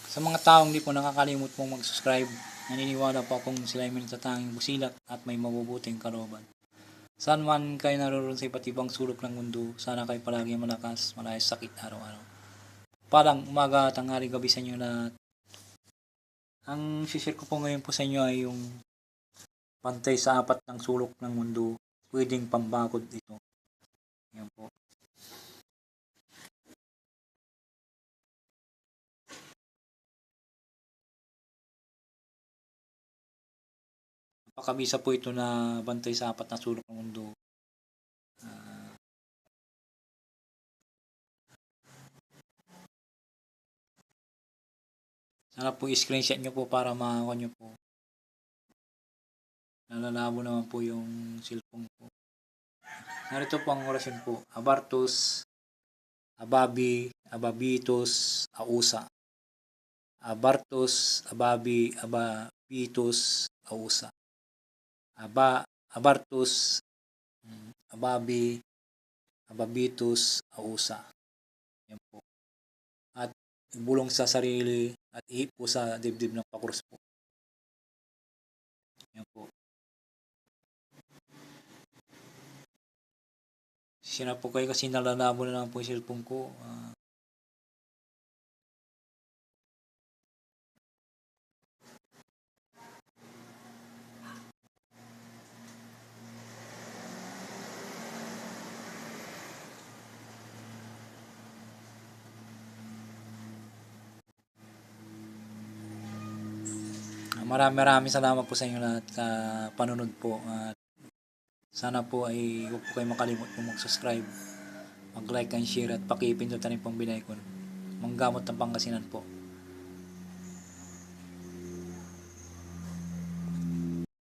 Sa mga taong di po nakakalimot pong mag-subscribe, naniniwala po akong sila ay may natatanging busilak at may mabubuting kalooban. Saan man kayo naroon sa iba't ibang sulok ng mundo, sana kayo palagi malakas, malayas sakit araw-araw. Parang umaga, tanghali, gabi sa inyo lahat. Ang share ko po ngayon po sa inyo ay yung pantay sa apat ng sulok ng mundo, pwedeng pambakod ito. Yan po. Napakabisa po ito na bantay sa apat na sulok ng mundo. Sana po i-screenshot nyo po para makakuha nyo po. Nalalabo naman po yung cellphone ko. Narito po ang orasyon po. Abartus, Ababi, Ababitus, Ausa. Abartus, Ababi, Ababitus, Ausa. Abartus, Ababi, Ababitus, Ausa. Yan po. At bulong sa sarili at ihip po sa dibdib ng pakurus po. Yan po. Sira po kayo kasi nalalabo na lang po yung cellphone ko. Maraming salamat po sa inyo lahat sa panunod po. At sana po ay huwag po kayo makalimot po mag-subscribe, mag-like and share at pakipindot na rin pong bell icon. Manggamot ng Pangasinan po.